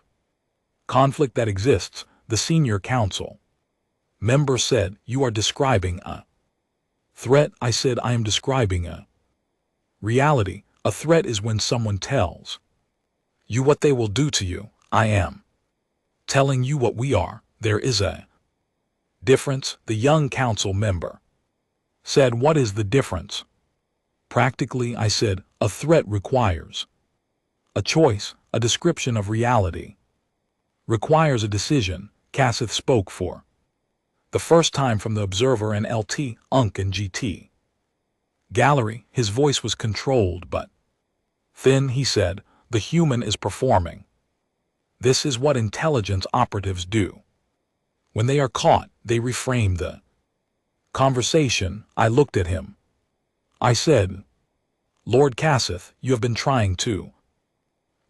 conflict that exists. The senior council member said, you are describing a threat. I said, I am describing a reality. A threat is when someone tells you what they will do to you. I am telling you what we are. There is a difference. The young council member said, what is the difference? Practically, I said, a threat requires a choice. A description of reality requires a decision. Cassith spoke for the first time from the observer and LT, UNC and GT gallery. His voice was controlled but thin. He said, the human is performing. This is what intelligence operatives do. When they are caught, they reframe the conversation. I looked at him. I said, Lord Cassith, you have been trying to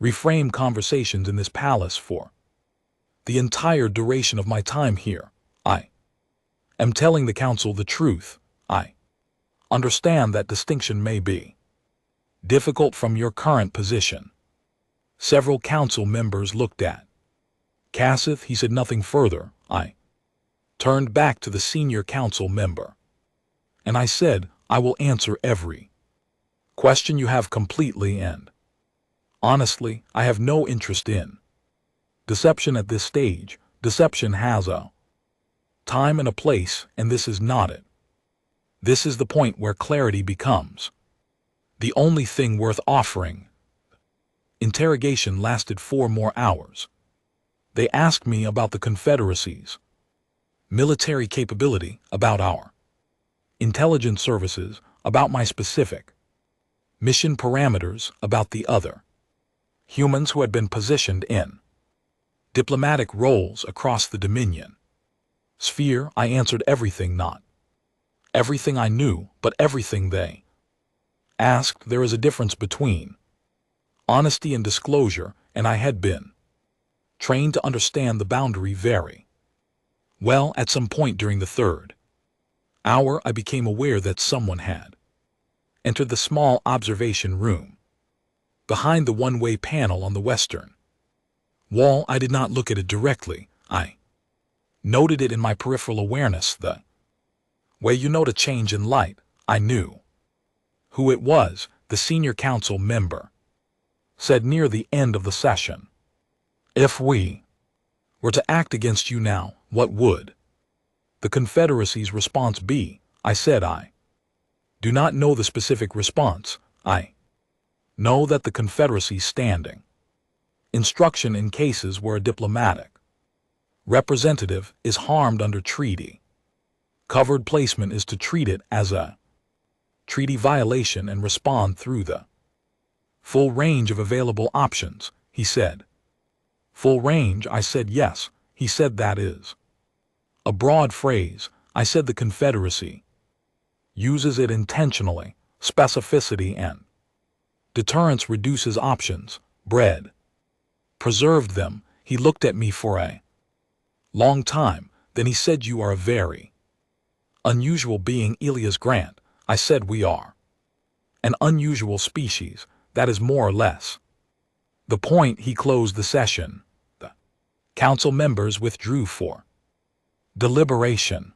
reframe conversations in this palace for The entire duration of my time here, I am telling the council the truth. I understand that distinction may be difficult from your current position. Several council members looked at Cassith. He said nothing further. I turned back to the senior council member, and I said, I will answer every question you have completely, and honestly, I have no interest in deception at this stage. Deception has a time and a place, and this is not it. This is the point where clarity becomes the only thing worth offering. Interrogation lasted 4 more hours. They asked me about the Confederacy's military capability, about our intelligence services, about my specific mission parameters, about the other humans who had been positioned in diplomatic roles across the Dominion sphere. I answered everything, not everything I knew, but everything they asked. There is a difference between honesty and disclosure, and I had been trained to understand the boundary very well. At some point during the 3rd hour, I became aware that someone had entered the small observation room behind the one-way panel on the western wall. I did not look at it directly. I noted it in my peripheral awareness, the way you note a change in light. I knew who it was. The senior council member said near the end of the session, if we were to act against you now, what would the Confederacy's response be? I said, I do not know the specific response. I know that the Confederacy's standing instruction in cases where a diplomatic representative is harmed under treaty covered placement is to treat it as a treaty violation and respond through the full range of available options. He said, full range? I said, yes. He said, that is a broad phrase. I said, the Confederacy uses it intentionally. Specificity and deterrence reduces options. Bread preserved them. He looked at me for a long time. Then he said, you are a very unusual being, Elias Grant. I said, we are an unusual species. That is more or less the point. He closed the session. The council members withdrew for deliberation.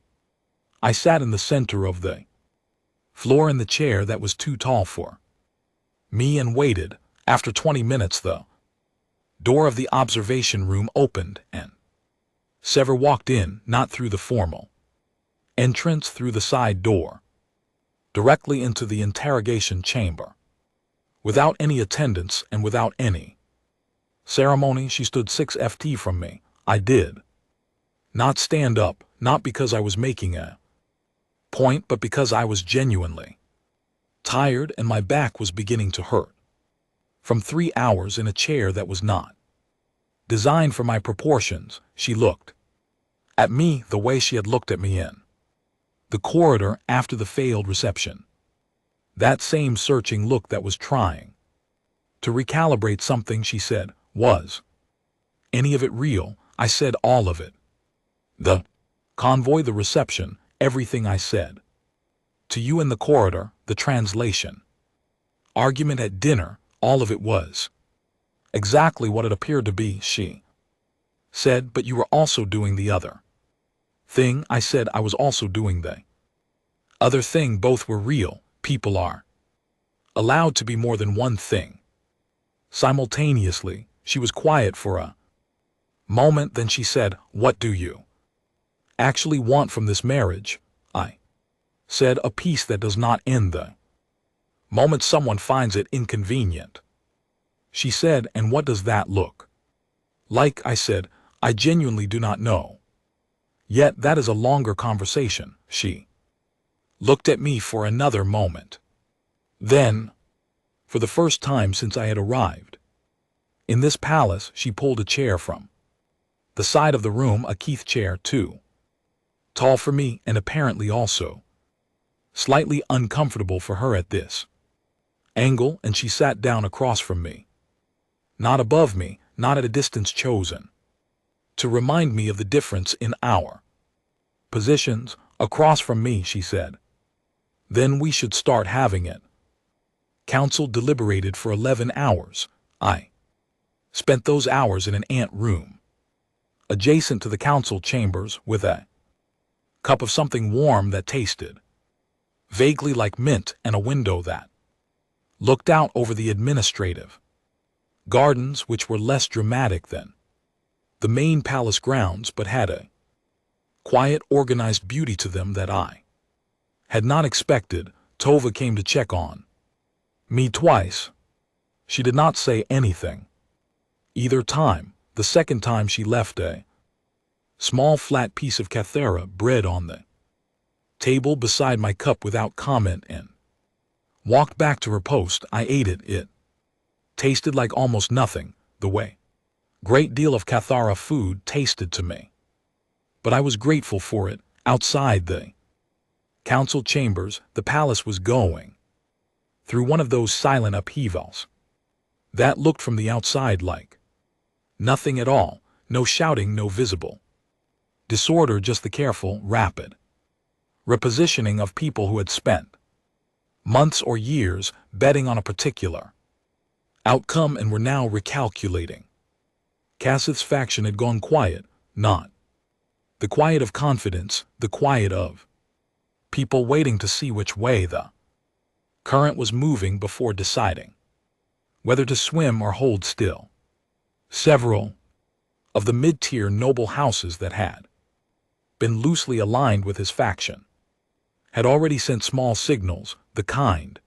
I sat in the center of the floor in the chair that was too tall for me and waited. After 20 minutes, the door of the observation room opened and Sever walked in, not through the formal entrance, through the side door, directly into the interrogation chamber. Without any attendants and without any ceremony, she stood 6 ft from me. I did not stand up, not because I was making a point, but because I was genuinely tired and my back was beginning to hurt from 3 hours in a chair that was not designed for my proportions. She looked at me the way she had looked at me in the corridor after the failed reception. That same searching look that was trying to recalibrate something. She said, was any of it real? I said, all of it. The convoy, the reception, everything. I said to you in the corridor, the translation argument at dinner, all of it was exactly what it appeared to be. She said, but you were also doing the other thing. I said, I was also doing the other thing. Both were real. People are allowed to be more than one thing simultaneously. She was quiet for a moment, then she said, what do you actually want from this marriage? I said, a peace that does not end the moment someone finds it inconvenient. She said, and what does that look like? I said, I genuinely do not know. Yet that is a longer conversation. She looked at me for another moment. Then, for the first time since I had arrived in this palace, she pulled a chair from the side of the room, a Keith chair, too tall for me and apparently also slightly uncomfortable for her at this angle, and she sat down across from me. Not above me, not at a distance chosen. to remind me of the difference in our positions. Across from me, she said. Then we should start having it. Council deliberated for 11 hours. I spent those hours in an ant room, adjacent to the council chambers, with a cup of something warm that tasted vaguely like mint and a window that looked out over the administrative gardens, which were less dramatic than the main palace grounds, but had a quiet, organized beauty to them that I had not expected. Tova came to check on me twice. She did not say anything either time. The second time she left a small flat piece of cathara bread on the table beside my cup without comment and walked back to her post. I ate it. It tasted like almost nothing, the way great deal of cathara food tasted to me. But I was grateful for it. Outside the council chambers, the palace was going through one of those silent upheavals that looked from the outside like nothing at all. No shouting, no visible disorder, just the careful, rapid repositioning of people who had spent months or years betting on a particular outcome and were now recalculating. Cassith's faction had gone quiet, not the quiet of confidence, the quiet of people waiting to see which way the current was moving before deciding whether to swim or hold still. Several of the mid-tier noble houses that had been loosely aligned with his faction had already sent small signals, the kind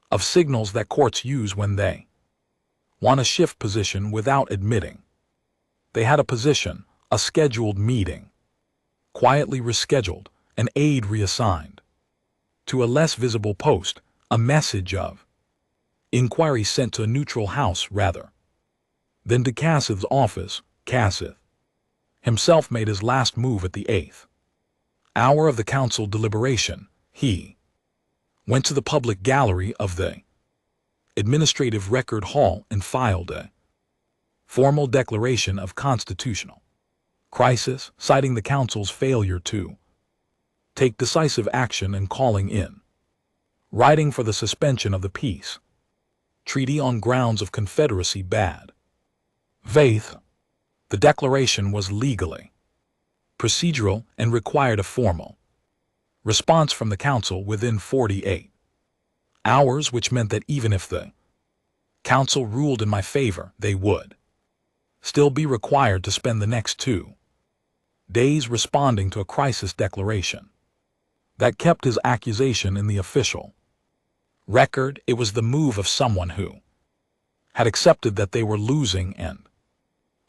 of signals that courts use when they want to shift position without admitting they had a position. A scheduled meeting, quietly rescheduled, an aide reassigned to a less visible post, a message of inquiry sent to a neutral house rather than to Cassith's office. Cassith himself made his last move at the 8th hour of the council deliberation. He went to the public gallery of the administrative record hall and filed a formal declaration of constitutional crisis, citing the council's failure to take decisive action and calling in writing for the suspension of the peace treaty on grounds of Confederacy bad faith. The declaration was legally procedural and required a formal response from the council within 48 hours, which meant that even if the council ruled in my favor, they would still be required to spend the next 2 days responding to a crisis declaration that kept his accusation in the official record. It was the move of someone who had accepted that they were losing and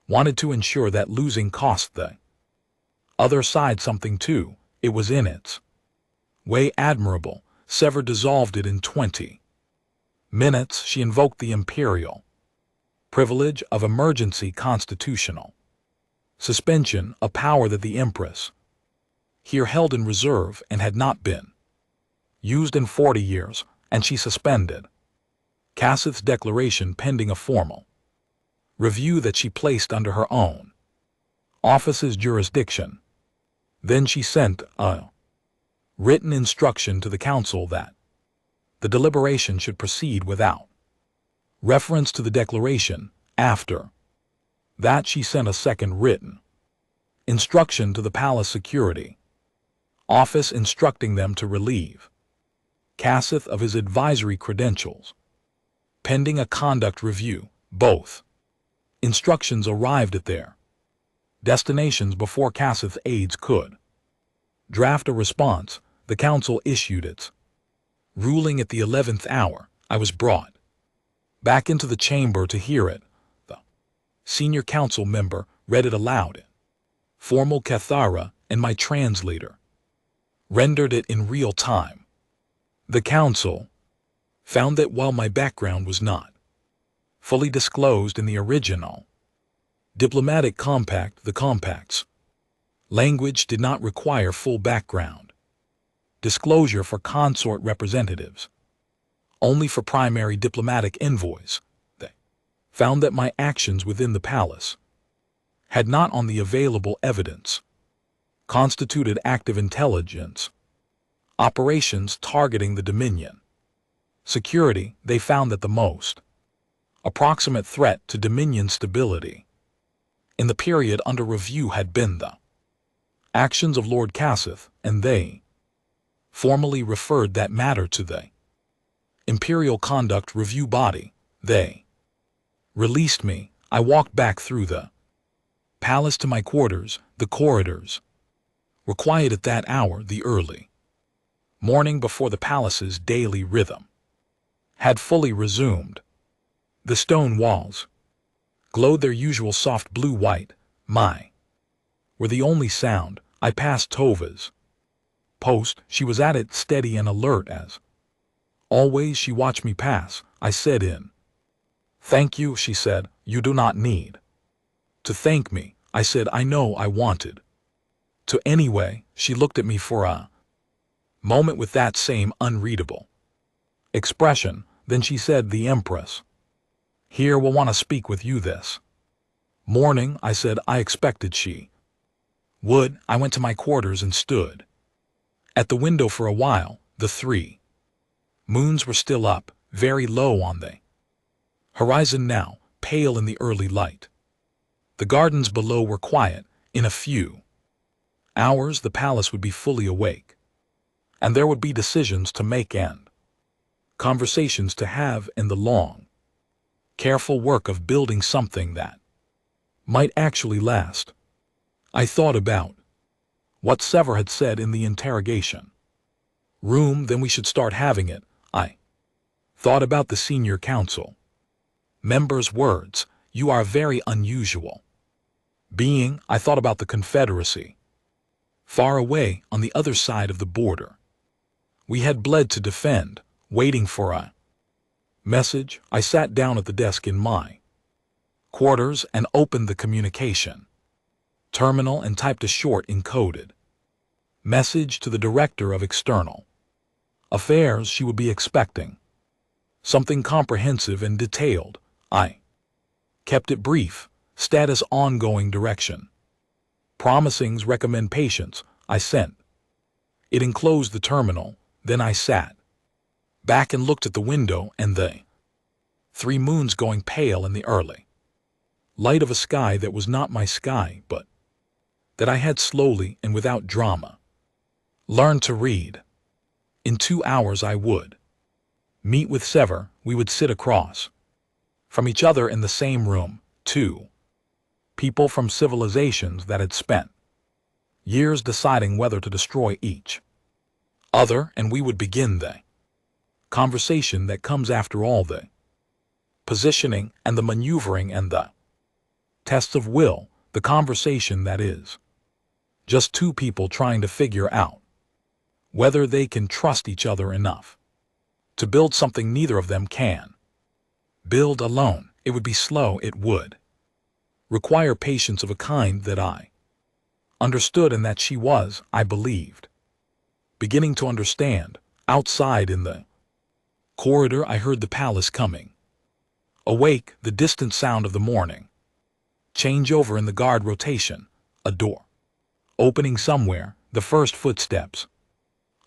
wanted to ensure that losing cost the other side something too. It was in its way admirable. Sever dissolved it in 20 minutes. She invoked the imperial privilege of emergency constitutional suspension, a power that the Empress here held in reserve and had not been used in 40 years, and she suspended Cassith's declaration pending a formal review that she placed under her own office's jurisdiction. Then she sent a written instruction to the council that the deliberation should proceed without reference to the declaration. After that, she sent a second written instruction to the palace security office instructing them to relieve Cassith of his advisory credentials pending a conduct review. Both instructions arrived at their destinations before Cassith's aides could draft a response. The council issued its ruling at the 11th hour. I was brought back into the chamber to hear it. The senior council member read it aloud in formal cathara, and my translator rendered it in real time. The council found that while my background was not fully disclosed in the original diplomatic compact, the compact's language did not require full background disclosure for consort representatives, only for primary diplomatic envoys. They found that my actions within the palace had not on the available evidence constituted active intelligence operations targeting the Dominion. Security, they found that the most approximate threat to Dominion stability in the period under review had been the actions of Lord Cassith, and they formally referred that matter to the Imperial Conduct Review Body. They released me. I walked back through the palace to my quarters. The corridors were quiet at that hour. The early morning before the palace's daily rhythm had fully resumed. The stone walls glowed their usual soft blue-white. My were the only sound. I passed Tova's post. She was at it, steady and alert as always. She watched me pass. I said in. "Thank you," she said. "You do not need to thank me." I said I know I wanted to anyway. She looked at me for a moment with that same unreadable expression. Then she said, "The Empress here will want to speak with you this morning." I said I expected she would. I went to my quarters and stood at the window for a while. The 3 moons were still up, very low on the horizon now, pale in the early light. The gardens below were quiet. In a few hours the palace would be fully awake, and there would be decisions to make and conversations to have in the long, careful work of building something that might actually last. I thought about what Sever had said in the interrogation room. Then we should start having it. I thought about the senior council members' words. "You are a very unusual being." I thought about the Confederacy far away on the other side of the border. We had bled to defend, waiting for a message. I sat down at the desk in my quarters and opened the communication terminal and typed a short encoded message to the Director of External Affairs. She would be expecting something comprehensive and detailed. I kept it brief. Status ongoing, direction promisings, recommend patience. I sent it enclosed the terminal. Then I sat back and looked at the window and the 3 moons going pale in the early light of a sky that was not my sky, but that I had slowly and without drama learned to read. In 2 hours I would meet with Sever. We would sit across from each other in the same room, 2 people from civilizations that had spent years deciding whether to destroy each other, and we would begin the conversation that comes after all the positioning and the maneuvering and the tests of will, the conversation that is just 2 people trying to figure out whether they can trust each other enough to build something neither of them can build alone. It would be slow. It would require patience of a kind that I understood and that she was, I believed, beginning to understand. Outside in the corridor I heard the palace coming awake, the distant sound of the morning changeover in the guard rotation, a door opening somewhere, the first footsteps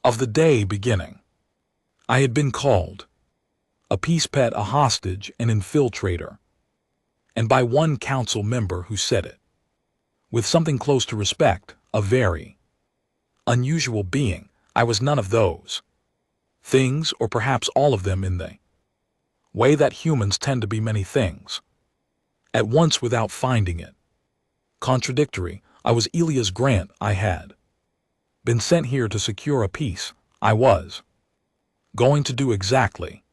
of the day beginning. I had been called a peace pet, a hostage, an infiltrator, and by one council member who said it with something close to respect, a very unusual being. I was none of those things, or perhaps all of them, in the way that humans tend to be many things at once without finding it contradictory. I was Elias Grant. I had been sent here to secure a peace. I was going to do exactly